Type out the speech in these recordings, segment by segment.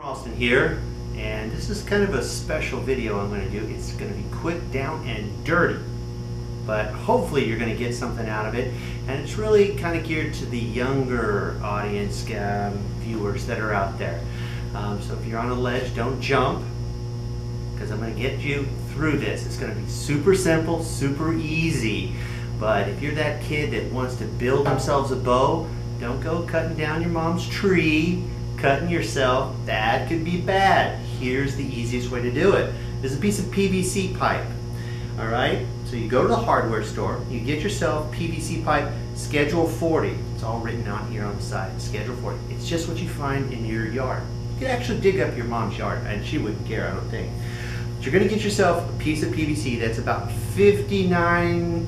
Austin here, and this is kind of a special video I'm going to do. It's going to be quick, down, and dirty, but hopefully you're going to get something out of it. And it's really kind of geared to the younger audience, viewers that are out there. So if you're on a ledge, don't jump, because I'm going to get you through this. It's going to be super simple, super easy. But if you're that kid that wants to build themselves a bow, don't go cutting down your mom's tree, cutting yourself. That could be bad. Here's the easiest way to do it. There's a piece of PVC pipe. All right, so you go to the hardware store, you get yourself PVC pipe Schedule 40. It's all written on here on the side, Schedule 40. It's just what you find in your yard. You could actually dig up your mom's yard and she wouldn't care, I don't think. But you're gonna get yourself a piece of PVC that's about 59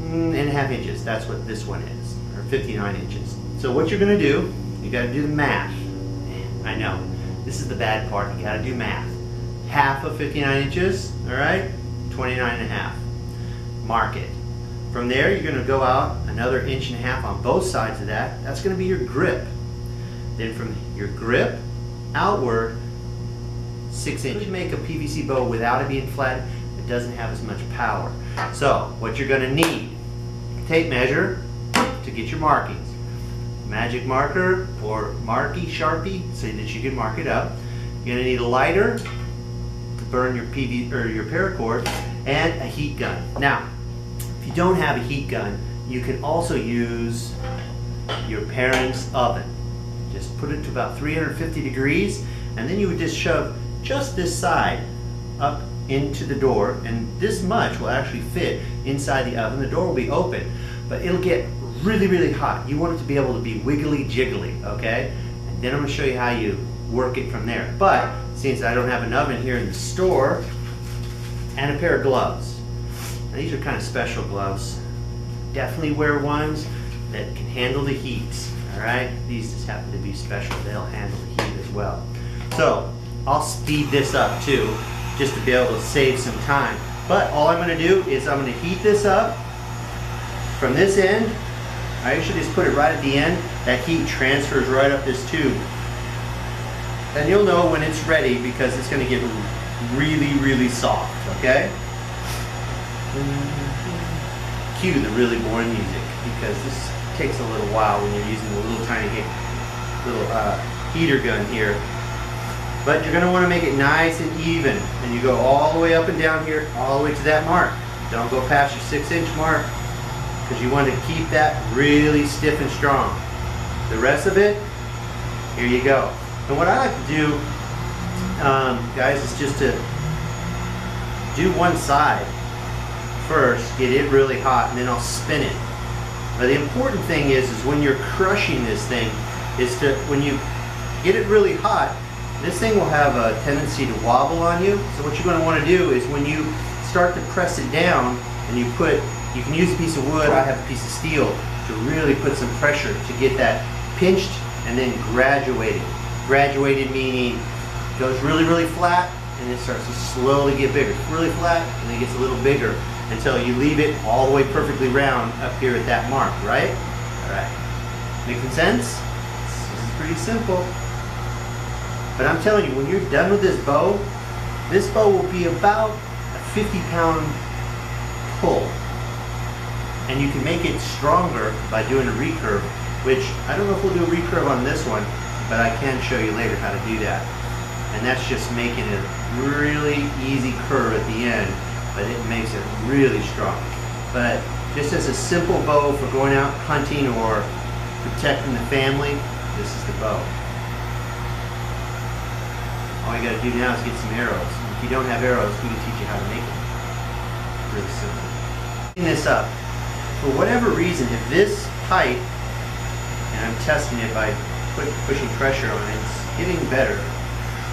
and a half inches. That's what this one is, or 59 inches. So what you're gonna do, you gotta do the math. I know, this is the bad part, you gotta do math. Half of 59 inches, all right? 29 and a half. Mark it. From there, you're gonna go out another inch and a half on both sides of that. That's gonna be your grip. Then from your grip outward, 6 inches. You can make a PVC bow without it being flat. It doesn't have as much power. So, what you're gonna need, tape measure to get your markings. Magic marker or marky Sharpie so that you can mark it up. You're gonna need a lighter to burn your your paracord, and a heat gun. Now, if you don't have a heat gun, you can also use your parents' oven. Just put it to about 350 degrees, and then you would just shove just this side up into the door, and this much will actually fit inside the oven. The door will be open, but it'll get really, really hot. You want it to be able to be wiggly jiggly, okay? And then I'm gonna show you how you work it from there. But since I don't have an oven here in the store, and a pair of gloves. Now these are kind of special gloves. Definitely wear ones that can handle the heat, all right? These just happen to be special. They'll handle the heat as well. So I'll speed this up too, just to be able to save some time. But all I'm gonna do is I'm gonna heat this up from this end. I usually just put it right at the end. That heat transfers right up this tube. And you'll know when it's ready because it's going to get really, really soft, okay? Cue the really boring music because this takes a little while when you're using a little tiny heater gun here. But you're going to want to make it nice and even. And you go all the way up and down here, all the way to that mark. Don't go past your 6-inch mark, because you want to keep that really stiff and strong. The rest of it, here you go. And what I like to do, guys, is just to do one side first, get it really hot, and then I'll spin it. But the important thing is when you're crushing this thing, is to, when you get it really hot, this thing will have a tendency to wobble on you. So what you're going to want to do is when you start to press it down, and you can use a piece of wood, I have a piece of steel, to really put some pressure to get that pinched and then graduated. Graduated meaning it goes really, really flat and it starts to slowly get bigger. Really flat and then it gets a little bigger until you leave it all the way perfectly round up here at that mark, right? All right. Making sense? This is pretty simple. But I'm telling you, when you're done with this bow will be about a 50-pound pull. And you can make it stronger by doing a recurve, which I don't know if we'll do a recurve on this one, but I can show you later how to do that. And that's just making it a really easy curve at the end, but it makes it really strong. But just as a simple bow for going out hunting or protecting the family, this is the bow. All you gotta do now is get some arrows. If you don't have arrows, we can teach you how to make it. Really simple. Clean this up. For whatever reason, if this pipe, and I'm testing it by pushing pressure on it, it's getting better.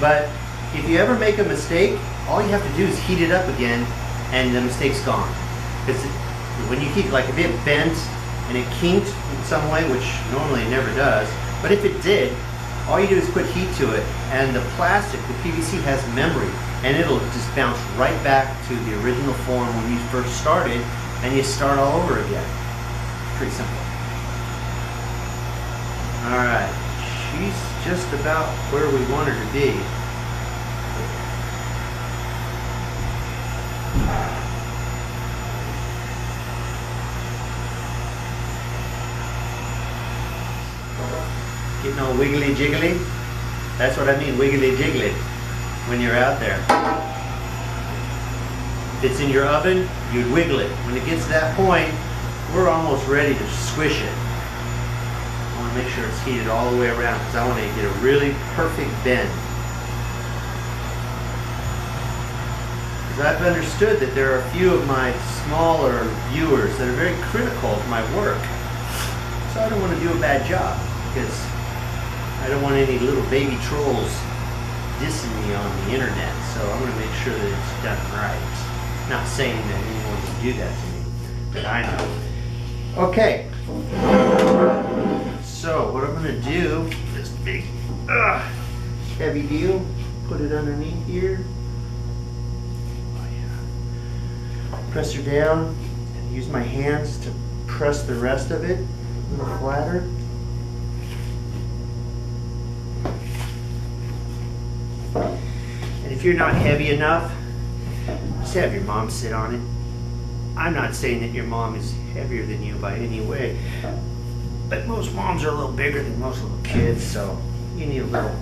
But if you ever make a mistake, all you have to do is heat it up again and the mistake's gone. Because when you heat, like if it bent and it kinked in some way, which normally it never does, but if it did, all you do is put heat to it, and the plastic, the PVC, has memory, and it'll just bounce right back to the original form when you first started, and you start all over again. Pretty simple. All right, she's just about where we want her to be. Getting all wiggly jiggly? That's what I mean, wiggly jiggly, when you're out there. If it's in your oven, you'd wiggle it. When it gets to that point, we're almost ready to squish it. I want to make sure it's heated all the way around because I want to get a really perfect bend. Because I've understood that there are a few of my smaller viewers that are very critical of my work. So I don't want to do a bad job because I don't want any little baby trolls dissing me on the internet. So I'm going to make sure that it's done right. Not saying that anyone can do that to me, but I know. Okay, so what I'm going to do, this big heavy deal, put it underneath here. Oh yeah. Press her down and use my hands to press the rest of it a little flatter. And if you're not heavy enough, just have your mom sit on it. I'm not saying that your mom is heavier than you by any way, but most moms are a little bigger than most little kids, so you need a little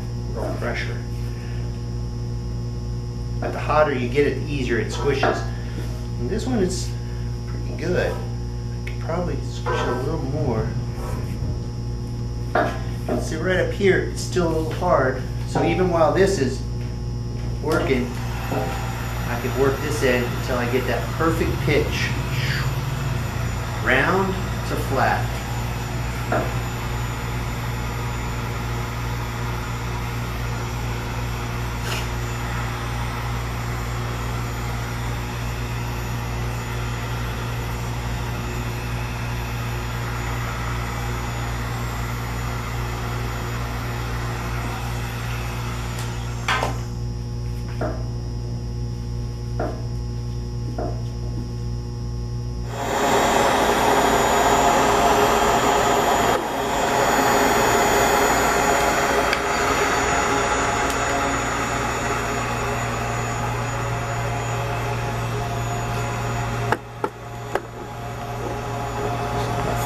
pressure. But the hotter you get it, the easier it squishes. And this one is pretty good. I could probably squish it a little more. You can see right up here, it's still a little hard. So even while this is working, I could work this end until I get that perfect pitch. Round to flat.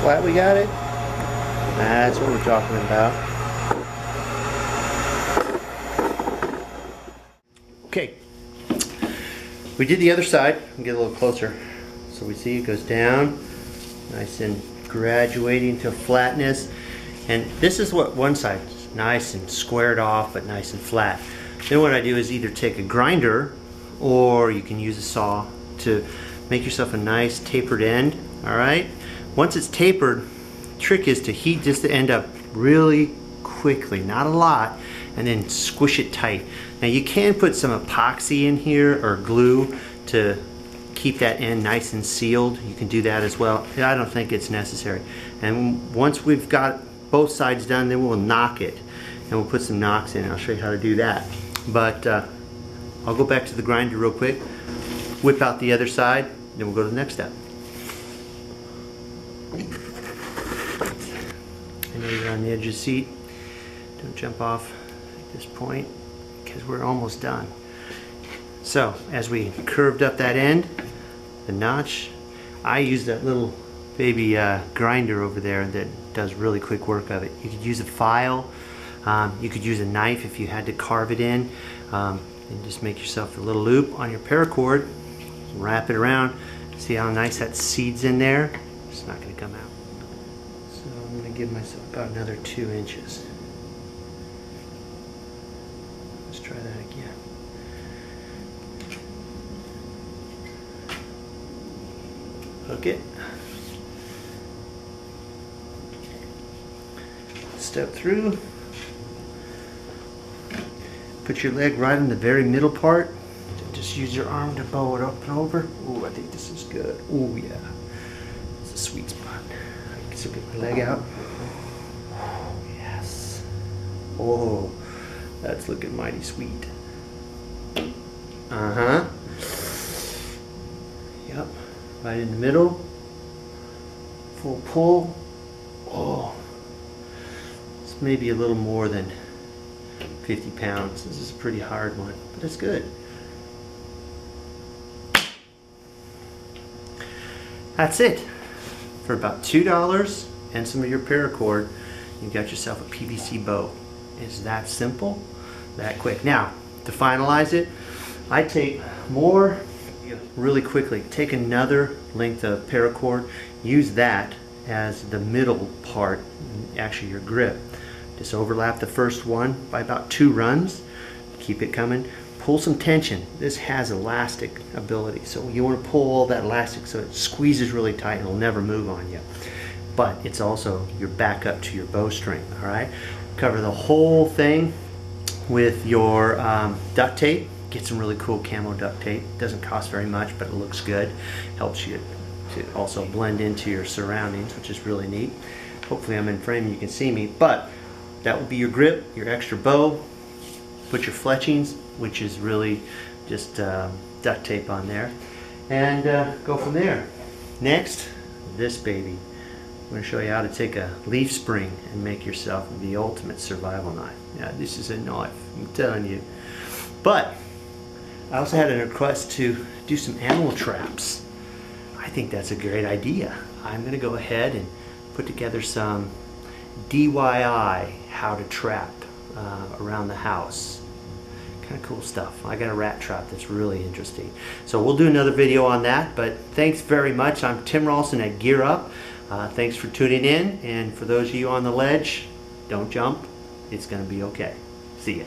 Flat we got it? That's what we're talking about. Okay. We did the other side. I'll get a little closer. So we see it goes down, nice and graduating to flatness. And this is what one side is nice and squared off, but nice and flat. Then what I do is either take a grinder or you can use a saw to make yourself a nice tapered end. All right. Once it's tapered, the trick is to heat this end up really quickly, not a lot, and then squish it tight. Now you can put some epoxy in here or glue to keep that end nice and sealed. You can do that as well. I don't think it's necessary. And once we've got both sides done, then we'll knock it. And we'll put some knocks in. I'll show you how to do that. But I'll go back to the grinder real quick, whip out the other side, then we'll go to the next step. I know you're on the edge of the seat. Don't jump off at this point because we're almost done. So as we curved up that end, the notch, I use that little baby grinder over there that does really quick work of it. You could use a file, you could use a knife if you had to carve it in, and just make yourself a little loop on your paracord, wrap it around. See how nice that seeds in there? It's not going to come out. So I'm going to give myself about another 2 inches. Let's try that again. Hook it. Step through. Put your leg right in the very middle part. Just use your arm to bow it up and over. Ooh, I think this is good. Ooh, yeah. It's a sweet spot. I can still get my leg out. Yes. Oh, that's looking mighty sweet. Uh-huh. Yep. Right in the middle. Full pull. Oh. It's maybe a little more than 50 pounds. This is a pretty hard one, but it's good. That's it. For about $2 and some of your paracord, you got yourself a PVC bow. It's that simple, that quick. Now, to finalize it, I take more, really quickly, take another length of paracord, use that as the middle part, actually your grip. Just overlap the first one by about 2 runs, keep it coming. Pull some tension. This has elastic ability, so you want to pull all that elastic so it squeezes really tight and it'll never move on you. But it's also your backup to your bowstring, all right? Cover the whole thing with your duct tape. Get some really cool camo duct tape. Doesn't cost very much, but it looks good. Helps you to also blend into your surroundings, which is really neat. Hopefully I'm in frame and you can see me, but that will be your grip, your extra bow. Put your fletchings, which is really just duct tape on there, and go from there. Next, this baby. I'm going to show you how to take a leaf spring and make yourself the ultimate survival knife. Yeah, this is a knife, I'm telling you. But I also had a request to do some animal traps. I think that's a great idea. I'm going to go ahead and put together some DYI how to trap around the house. Kind of cool stuff. I got a rat trap that's really interesting. So we'll do another video on that, but thanks very much. I'm Tim Ralston at Gear Up. Thanks for tuning in, and for those of you on the ledge, don't jump. It's going to be okay. See ya.